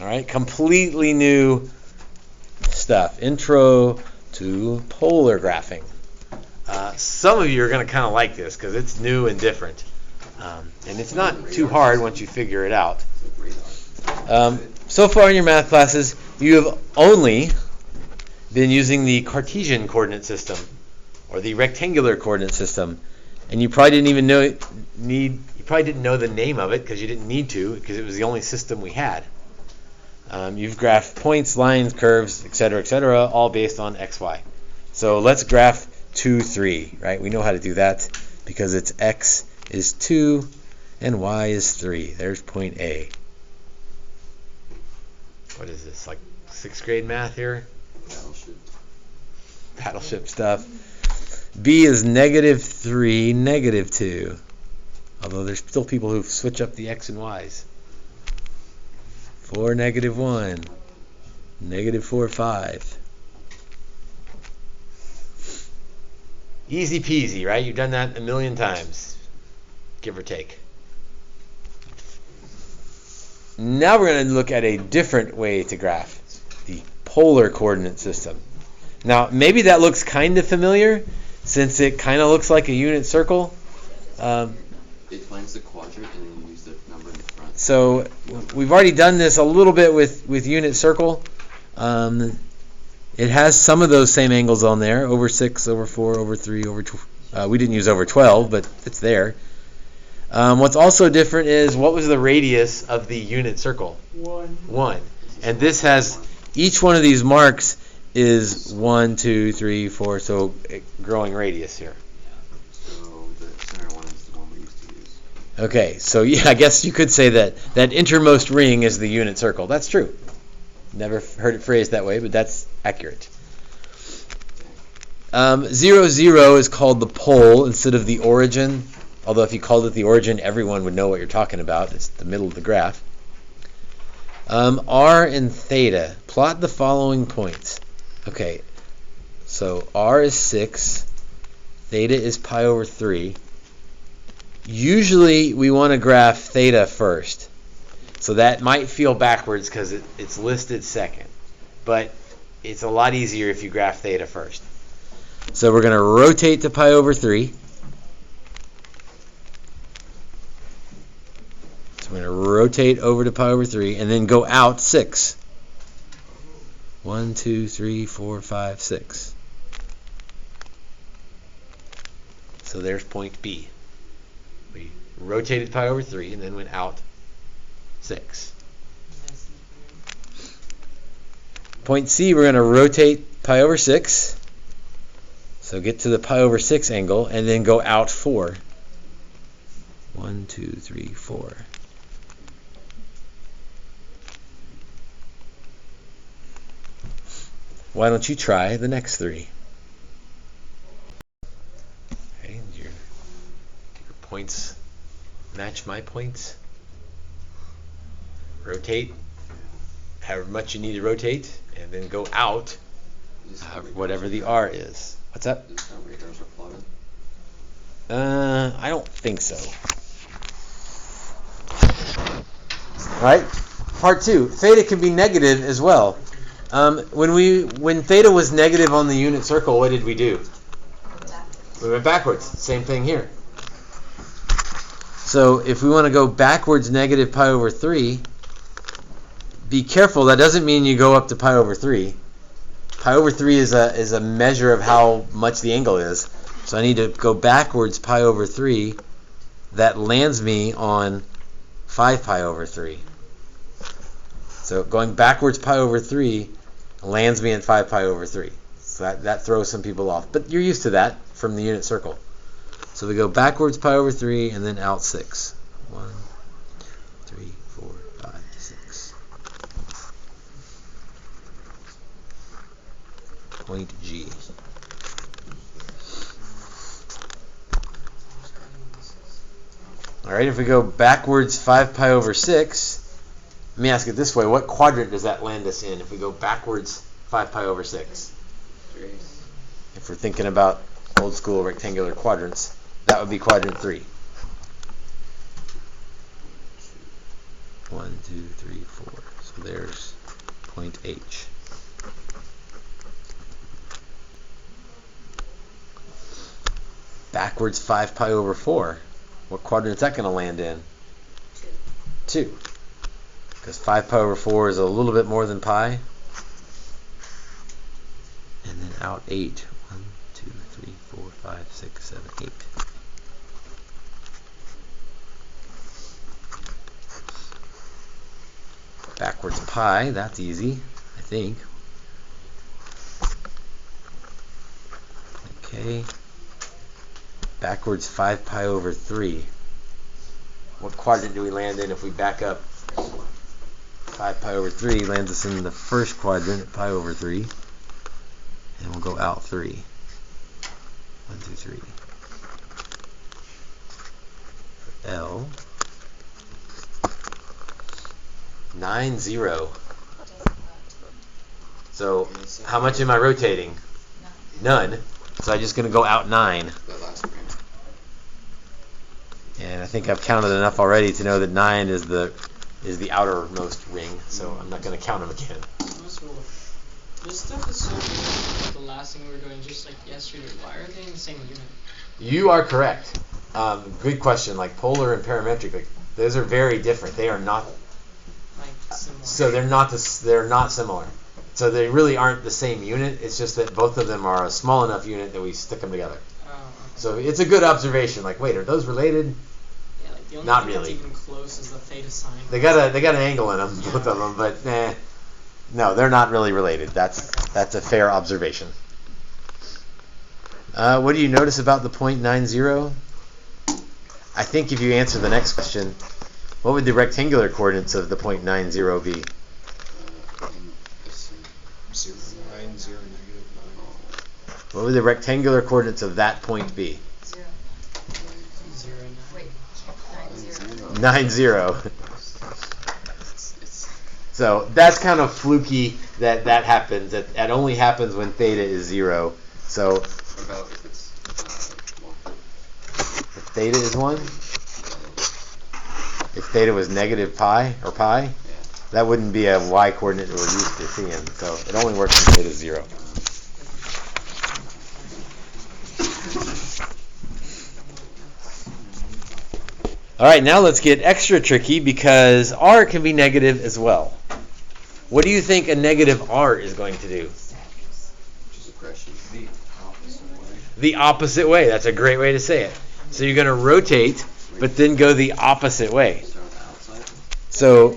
All right, completely new stuff. Intro to polar graphing. Some of you are going to kind of like this because it's new and different. And it's not too hard once you figure it out. So far in your math classes, you have only been using the Cartesian coordinate system or the rectangular coordinate system, and you probably didn't even know you probably didn't know the name of it because you didn't need to because it was the only system we had. You've graphed points, lines, curves, etc., all based on x, y. So let's graph 2, 3, right? We know how to do that because it's x is 2 and y is 3. There's point A. What is this, like 6th grade math here? Battleship stuff. B is -3, -2. Although there's still people who switch up the x and y's. 4, -1. -4, 5. Easy peasy, right? You've done that a million times, give or take. Now we're going to look at a different way to graph, the polar coordinate system. Now, maybe that looks kind of familiar, since it kind of looks like a unit circle. It finds the quadrant and then you use the number in the front. So we've already done this a little bit with unit circle. It has some of those same angles on there, over 6, over 4, over 3, over 12. We didn't use over 12, but it's there. What's also different is, what was the radius of the unit circle? 1. And this has, each one of these marks is 1, 2, 3, 4, so growing radius here. So the center one is the one we used to use. Okay, so yeah, I guess you could say that innermost ring is the unit circle. That's true. Never heard it phrased that way, but that's accurate. 0, 0 is called the pole instead of the origin. Although if you called it the origin, everyone would know what you're talking about. It's the middle of the graph. R and theta. Plot the following points. Okay, so R is 6. Theta is pi over 3. Usually we want to graph theta first. So that might feel backwards because it's listed second. But it's a lot easier if you graph theta first. So we're going to rotate to pi over 3. So we're going to rotate over to pi over 3 and then go out 6. 1, 2, 3, 4, 5, 6. So there's point B. We rotated pi over 3 and then went out 6. Point C, we're going to rotate pi over 6. So get to the pi over 6 angle and then go out 4. 1, 2, 3, 4. Why don't you try the next 3? Okay, your points match my points. Rotate however much you need to rotate, and then go out whatever the R is. What's that? I don't think so. All right. Part 2. Theta can be negative as well. When theta was negative on the unit circle, what did we do? We went backwards. Same thing here. So if we want to go backwards negative pi over 3, be careful. That doesn't mean you go up to pi over 3. Pi over 3 is a measure of how much the angle is. So I need to go backwards pi over 3. That lands me on 5 pi over 3. So going backwards pi over 3 lands me at 5 pi over 3. So that throws some people off. But you're used to that from the unit circle. So we go backwards pi over 3 and then out 6. 1, 3, 4, 5, 6. Point G. All right, if we go backwards 5 pi over 6, let me ask it this way. What quadrant does that land us in if we go backwards 5 pi over 6? If we're thinking about old school rectangular quadrants, that would be quadrant 3. 1, 2, 3, 4. So there's there's point H. Backwards 5 pi over 4. What quadrant is that going to land in? 2. Because 5 pi over 4 is a little bit more than pi. And then out 8. 1, 2, 3, 4, 5, 6, 7, 8. Backwards pi, that's easy, I think. Okay. Backwards 5 pi over 3. What quadrant do we land in if we back up? 5 pi over 3 lands us in the first quadrant at pi over 3. And we'll go out 3. 1, 2, 3. For L. 9, 0. So how much am I rotating? None. So I'm just going to go out 9. And I think I've counted enough already to know that 9 is the outermost ring. So I'm not going to count them again. This stuff is so weird. Like the last thing we were doing just like yesterday. Why are they in the same unit? You are correct. Good question. Like polar and parametric, like those are very different. They are not. Similar. So they're not similar. So they really aren't the same unit. It's just that both of them are a small enough unit that we stick them together. Oh, okay. So it's a good observation. Like, wait, are those related? Yeah, like the only Not thing really. that's even close is the theta sign. They got an angle in them, both of them, but no, they're not really related. That's a fair observation. What do you notice about the point 90? I think if you answer the next question, what would the rectangular coordinates of the point 90 be? 0, 9, 0, -9. What would the rectangular coordinates of that point be? 0, 9. 90. So that's kind of fluky that happens. That only happens when theta is 0. So What about if it's 1? if theta is 1, if theta was negative pi or pi, Yeah. that wouldn't be a y coordinate that we're used to seeing. So it only works when theta is 0. All right, now let's get extra tricky because r can be negative as well. What do you think a negative r is going to do? Which is a question. The opposite way. The opposite way. That's a great way to say it. So you're going to rotate, but then go the opposite way. Start on the outside. So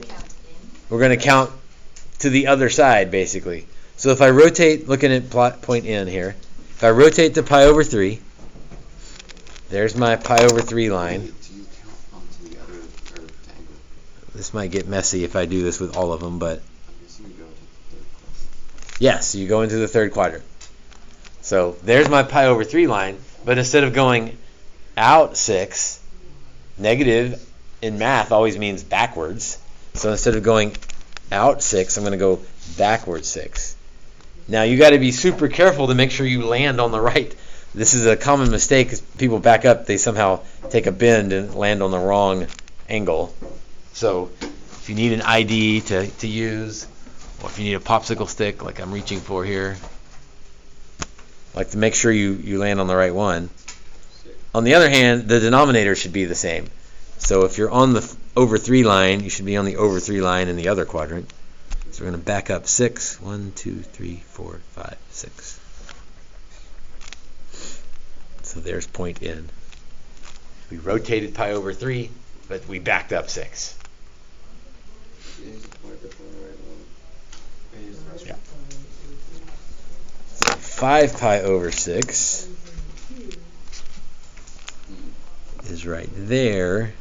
we're going to count to the other side, basically. So if I rotate, looking at point N here, if I rotate to pi over 3, there's my pi over 3 line. Do you count onto the other rectangle? This might get messy if I do this with all of them, but I'm guessing you go to the third quadrant. yes, you go into the third quadrant. So there's my pi over 3 line, but instead of going out 6, negative in math always means backwards. So instead of going out 6, I'm going to go backwards 6. Now you got to be super careful to make sure you land on the right. This is a common mistake. As people back up, they somehow take a bend and land on the wrong angle. So if you need an ID to use, or if you need a popsicle stick like I'm reaching for here, like to make sure you land on the right one. On the other hand, the denominator should be the same. So if you're on the over 3 line, you should be on the over 3 line in the other quadrant. So we're going to back up 6. 1, 2, 3, 4, 5, 6. So there's point N. We rotated pi over 3, but we backed up 6. Yeah. So 5 pi over 6 is right there.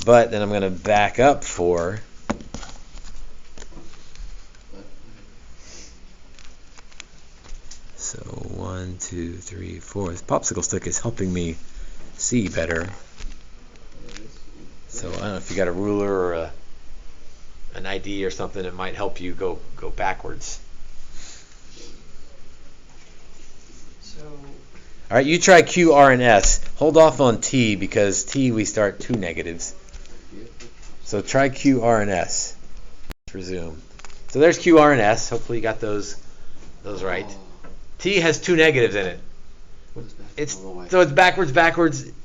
But then I'm going to back up 4. So 1, 2, 3, 4. This popsicle stick is helping me see better. So I don't know if you got a ruler or an ID or something that might help you go backwards. So All right, you try Q, R, and S. Hold off on T because T we start 2 negatives. So try Q, R, and S. Let's resume. So there's Q, R, and S. Hopefully you got those right. T has two negatives in it. So it's backwards.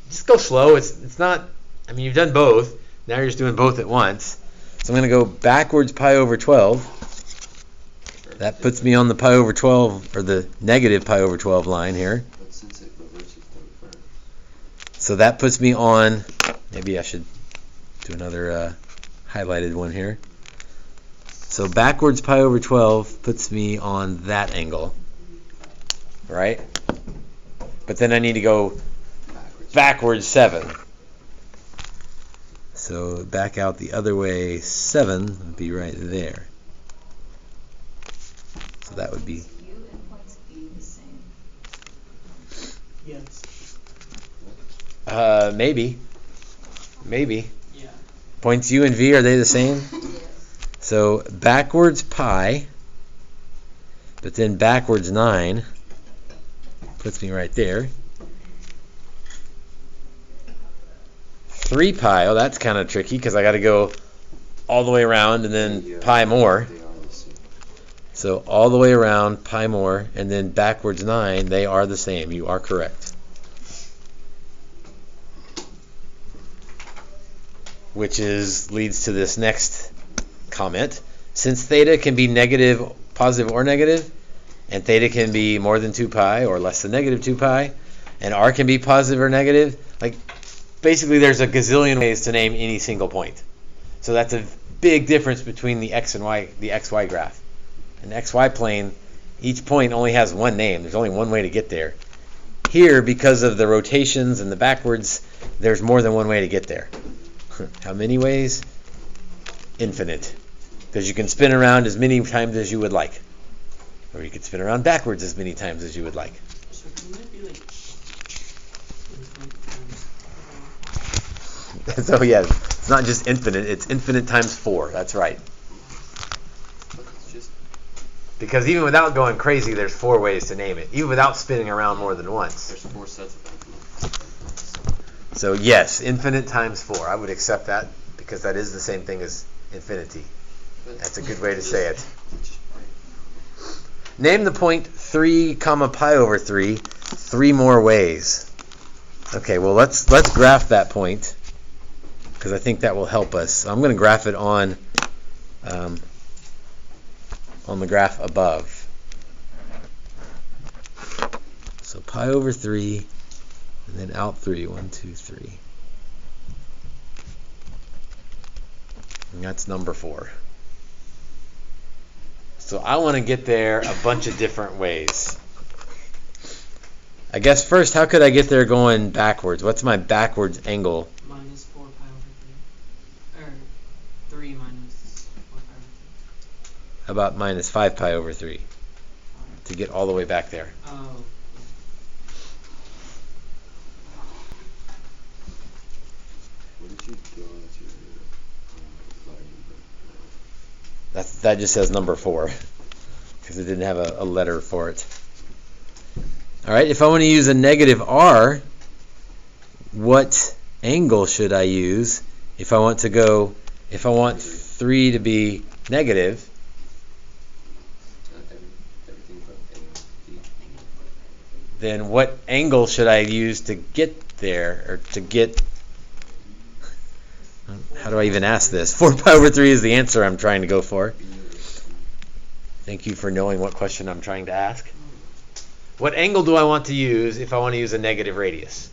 Just go slow. It's not. I mean, you've done both. Now you're just doing both at once. So I'm going to go backwards pi over 12. That puts me on the pi over 12, or the negative pi over 12 line here. So that puts me on, maybe I should do another highlighted one here. So backwards pi over 12 puts me on that angle, right? But then I need to go backwards 7. So back out the other way, 7 would be right there. So that would be... U and points B the same. Yes. Maybe. Yeah. Points U and V, are they the same? Yes. So backwards pi, but then backwards 9 puts me right there. 3 pi, oh, that's kind of tricky because I got to go all the way around and then pi more. So all the way around, pi more, and then backwards 9, they are the same. You are correct. Which leads to this next comment. Since theta can be negative, positive or negative, and theta can be more than 2 pi or less than negative 2 pi, and r can be positive or negative, like basically there's a gazillion ways to name any single point. So that's a big difference between the x and y, the xy graph. An xy plane, each point only has one name. There's only one way to get there. Here, because of the rotations and the backwards, there's more than one way to get there. How many ways? Infinite. Because you can spin around as many times as you would like. Or you could spin around backwards as many times as you would like. So can that be like So yeah, it's not just infinite, it's infinite times 4. That's right. Because even without going crazy, there's 4 ways to name it. Even without spinning around more than once. There's 4 sets of them. So yes, infinite times 4. I would accept that because that is the same thing as infinity. That's a good way to say it. Name the point 3 comma pi over 3 3 more ways. Okay, well let's graph that point because I think that will help us. So I'm going to graph it on the graph above. So pi over 3 and then out 3. 1, 2, 3. And that's number 4. So I want to get there a bunch of different ways. I guess first, how could I get there going backwards? What's my backwards angle? minus 4 pi over 3? Or 3 minus 4 pi over 3? How about minus 5 pi over 3? To get all the way back there. Oh. What did you do as your That just says number 4 because it didn't have a letter for it. All right, if I want to use a negative r, what angle should I use if I want 3 to be negative? everything from A and D? Then what angle should I use to get there, or to get, how do I even ask this? 4 pi over 3 is the answer I'm trying to go for. Thank you for knowing what question I'm trying to ask. What angle do I want to use if I want to use a negative radius?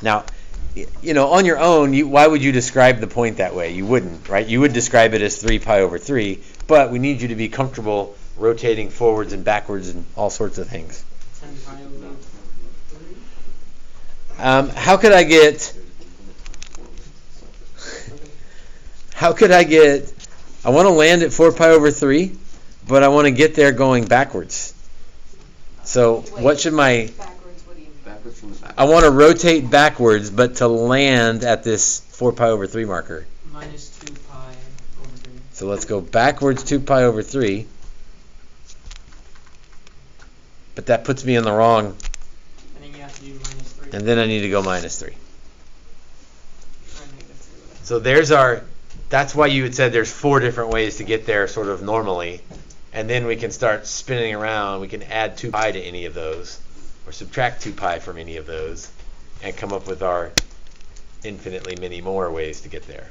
Now, on your own, why would you describe the point that way? You wouldn't, right? You would describe it as 3 pi over 3, but we need you to be comfortable rotating forwards and backwards and all sorts of things. 10 pi over 3? How could I get, I want to land at 4 pi over 3, but I want to get there going backwards. So what should my, Backwards, what do you mean? Backwards from the back. I want to rotate backwards, but to land at this 4 pi over 3 marker. Minus 2 pi over 3. So let's go backwards 2 pi over 3. But that puts me in the wrong, And then you have to do minus 3. and then I need to go minus 3. Or negative 3. So that's why you had said there's 4 different ways to get there sort of normally. And then we can start spinning around. We can add 2 pi to any of those, or subtract 2 pi from any of those, and come up with our infinitely many more ways to get there.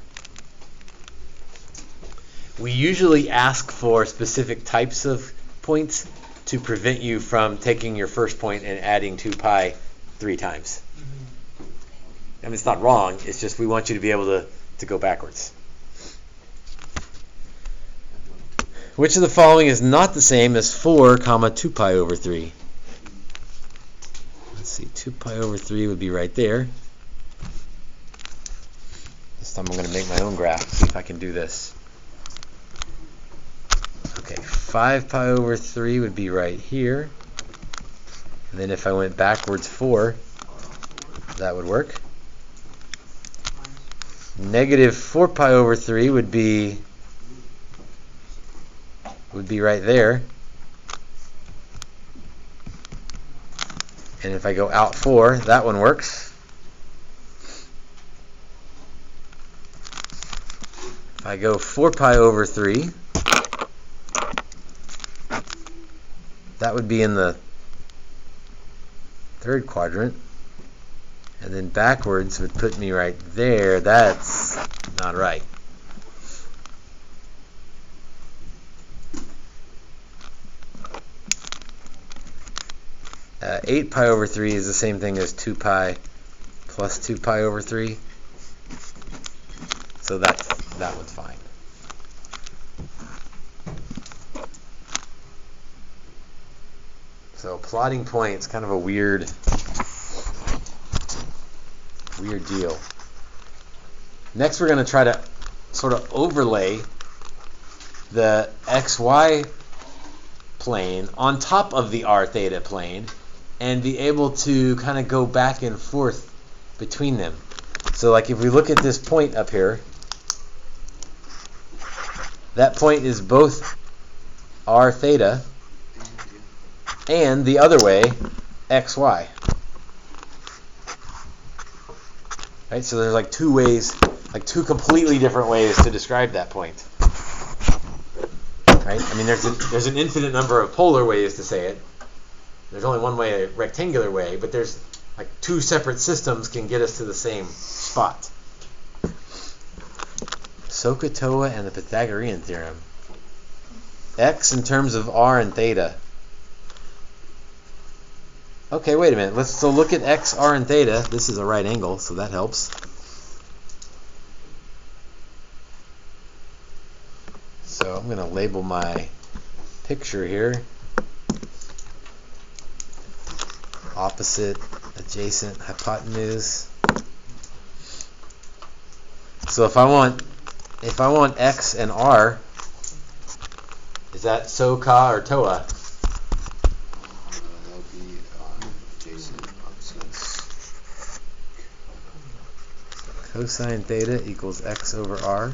We usually ask for specific types of points to prevent you from taking your first point and adding 2 pi 3 times. I mean, it's not wrong. It's just we want you to be able to go backwards. Which of the following is not the same as 4 comma 2 pi over 3? Let's see, 2 pi over 3 would be right there. This time I'm going to make my own graph, see if I can do this. Okay, 5 pi over 3 would be right here. And then if I went backwards 4, that would work. Negative 4 pi over 3 would be right there. And if I go out 4, that one works. If I go 4 pi over 3, that would be in the 3rd quadrant. And then backwards would put me right there. That's not right. Uh, 8 pi over 3 is the same thing as 2 pi plus 2 pi over 3. So that one's fine. So plotting points, kind of a weird deal. Next we're going to try to sort of overlay the xy plane on top of the r theta plane and be able to kind of go back and forth between them. So like if we look at this point up here, that point is both r theta and the other way xy. Right? So there's like 2 ways, like 2 completely different ways to describe that point. Right? I mean, there's an infinite number of polar ways to say it. There's only one way, a rectangular way, but there's like 2 separate systems can get us to the same spot. SOHCAHTOA and the Pythagorean theorem. X in terms of r and theta. Okay, wait a minute. So look at x, r, and theta. This is a right angle, so that helps. So I'm going to label my picture here. Opposite, adjacent, hypotenuse. So if I want x and r, is that SOHCAH or TOA? That would be adjacent opposites. Cosine theta equals x over r.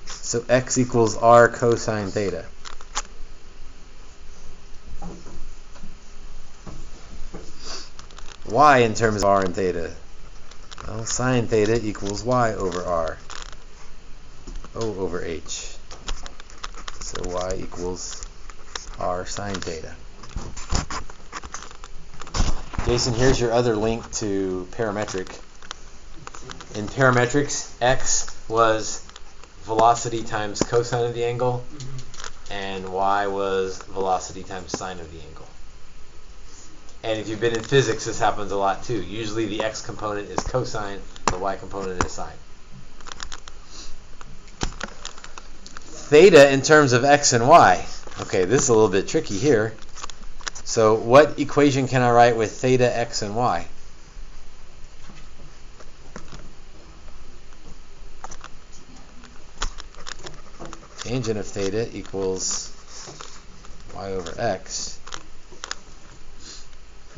So x equals r cosine theta. Y in terms of r and theta. Well, sine theta equals y over r. O over h. So y equals r sine theta. Jason, here's your other link to parametric. In parametrics, x was velocity times cosine of the angle, and y was velocity times sine of the angle. And if you've been in physics, this happens a lot too. Usually the x component is cosine, the y component is sine. Theta in terms of x and y. Okay, this is a little bit tricky here. So what equation can I write with theta, x, and y? Tangent of theta equals y over x.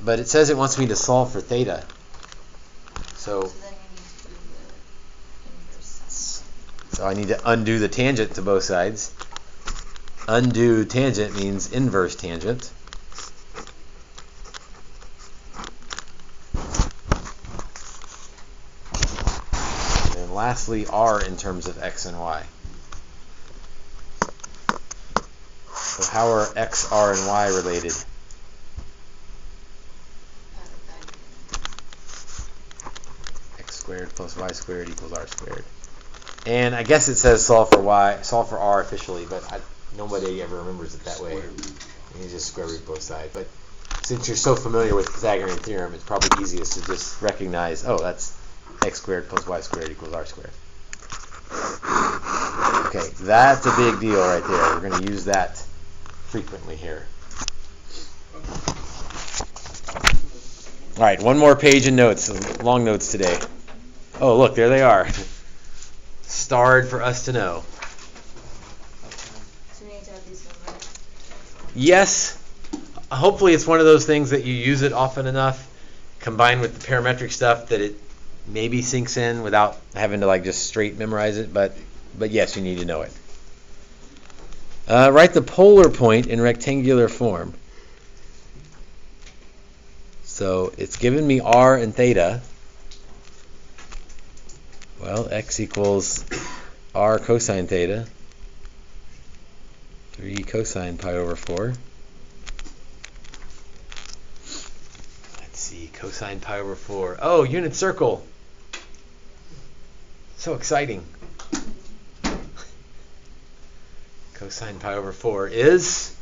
But it says it wants me to solve for theta. So then you need to do the inverse. So I need to undo the tangent to both sides. Undo tangent means inverse tangent. And then lastly, r in terms of x and y. So how are x, r, and y related? X squared plus y squared equals r squared. And I guess it says solve for r officially, but nobody ever remembers it that way. You just square root both sides. But since you're so familiar with Pythagorean theorem, it's probably easiest to just recognize, oh, that's x squared plus y squared equals r squared. Okay, that's a big deal right there. We're going to use that frequently here. All right, one more page in notes, long notes today. Oh, look, there they are. Starred for us to know. So we need to have these memorized. Yes. Hopefully it's one of those things that you use it often enough, combined with the parametric stuff, that it maybe sinks in without having to like just straight memorize it. But yes, you need to know it. Write the polar point in rectangular form. So it's given me r and theta. Well, x equals r cosine theta. 3 cosine pi over 4. Let's see, cosine pi over 4. Oh, unit circle. So exciting. Cosine pi over 4 is?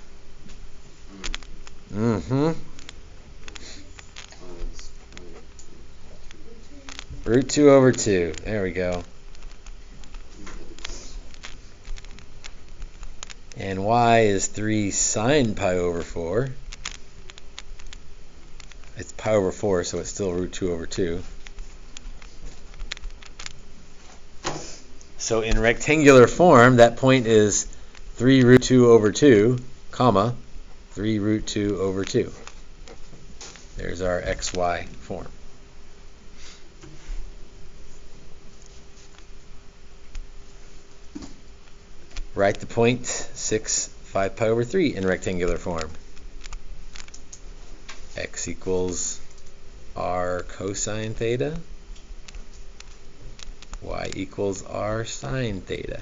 Root 2 over 2. There we go. And y is 3 sine pi over 4. It's pi over 4, so it's still root 2 over 2. So in rectangular form, that point is 3 root 2 over 2, comma, 3 root 2 over 2. There's our xy form. Write the point 6, 5 pi over 3 in rectangular form. X equals r cosine theta. Y equals r sine theta.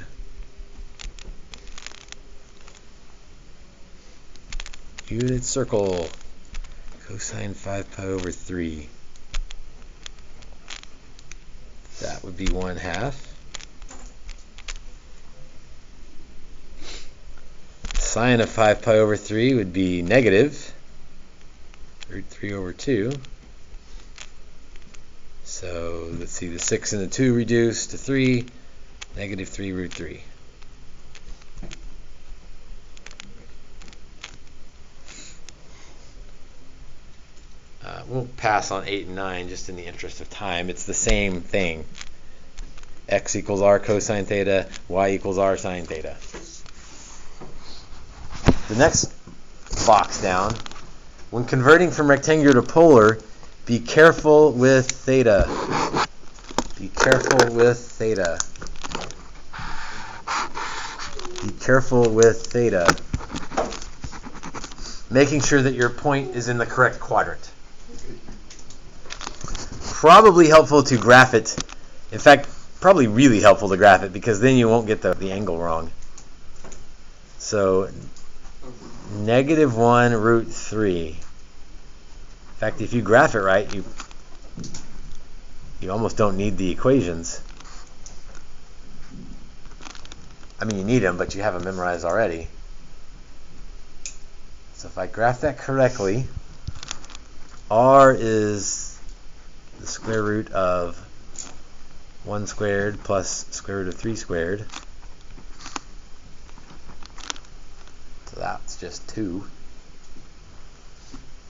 Unit circle. Cosine 5 pi over 3. That would be 1/2. Sine of 5 pi over 3 would be negative root 3 over 2. So let's see, the 6 and the 2 reduce to 3, negative 3 root 3. We'll pass on 8 and 9 just in the interest of time. It's the same thing. X equals r cosine theta, y equals r sine theta. The next box down, when converting from rectangular to polar, be careful with theta. Be careful with theta. Be careful with theta. Making sure that your point is in the correct quadrant. Probably helpful to graph it. In fact, probably really helpful to graph it, because then you won't get the angle wrong. So negative 1 root 3. In fact, if you graph it right, you almost don't need the equations. I mean, you need them, but you have them memorized already. So if I graph that correctly, r is the square root of 1 squared plus square root of 3 squared. So that's just 2.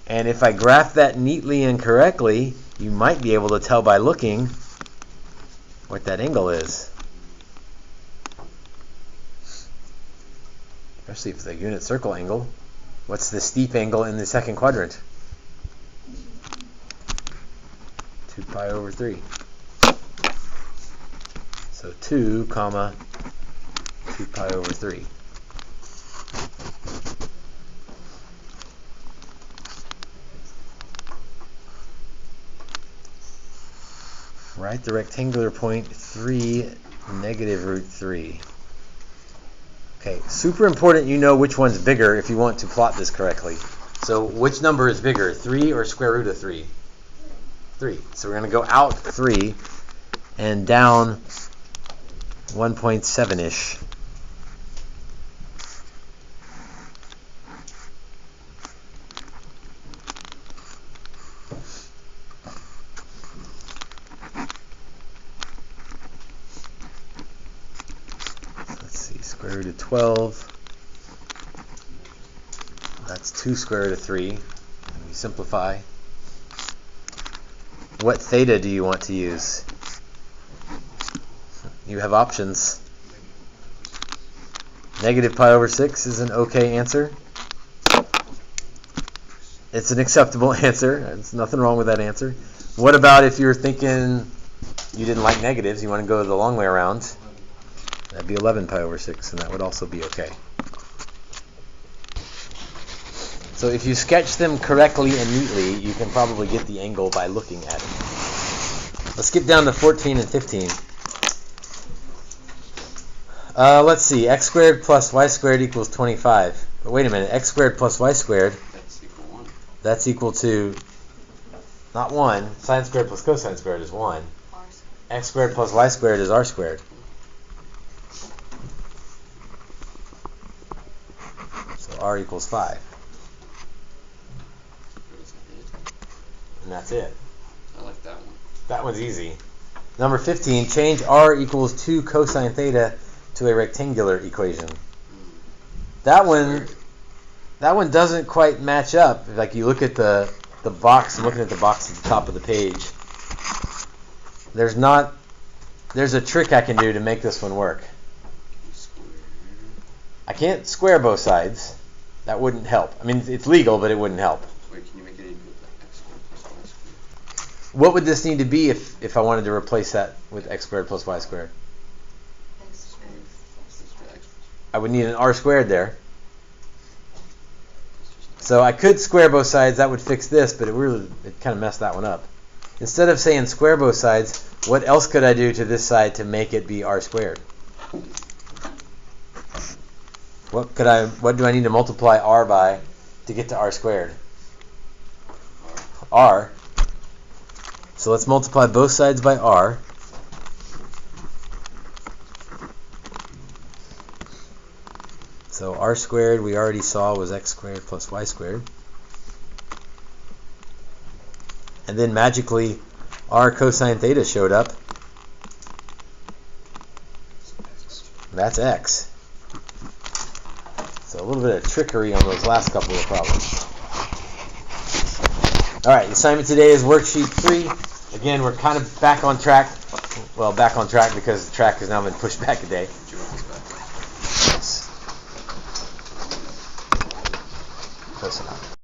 And if I graph that neatly and correctly, you might be able to tell by looking what that angle is. Especially if it's a unit circle angle. What's the steep angle in the second quadrant? 2 pi over 3. So 2 comma 2 pi over 3. Write the rectangular point 3, negative root 3. Okay, super important you know which one's bigger if you want to plot this correctly. So which number is bigger, 3 or square root of 3? 3. So we're going to go out 3 and down 1.7-ish. Let's see, square root of 12. That's 2 square root of 3. And we simplify. What theta do you want to use? You have options. Negative pi over 6 is an okay answer. It's an acceptable answer. There's nothing wrong with that answer. What about if you're thinking you didn't like negatives, you want to go the long way around? That'd be 11 pi over 6, and that would also be okay. So if you sketch them correctly and neatly, you can probably get the angle by looking at it. Let's skip down to 14 and 15. Let's see, x squared plus y squared equals 25. But wait a minute, x squared plus y squared, That's equal 1. that's equal to, not 1, sine squared plus cosine squared is 1. R squared. X squared plus y squared is r squared. So r equals 5. And that's it. I like that one. That one's easy. Number 15, change r equals 2 cosine theta to a rectangular equation. That one doesn't quite match up. Like you look at the box, I'm looking at the box at the top of the page. There's a trick I can do to make this one work. Square. I can't square both sides. That wouldn't help. I mean, it's legal, but it wouldn't help. Wait, can you make it equal to x squared plus y squared? What would this need to be if I wanted to replace that with x squared plus y squared? X squared plus y. I would need an r squared there. So I could square both sides, that would fix this, but it kind of messed that one up. Instead of saying square both sides, what else could I do to this side to make it be r squared? What do I need to multiply r by to get to r squared? R. So let's multiply both sides by r. So r squared we already saw was x squared plus y squared. And then magically r cosine theta showed up. That's x. So a little bit of trickery on those last couple of problems. Alright, the assignment today is worksheet 3. Again, we're kind of back on track. Well, back on track because the track has now been pushed back a day. Did you want this back? Yes. Close enough.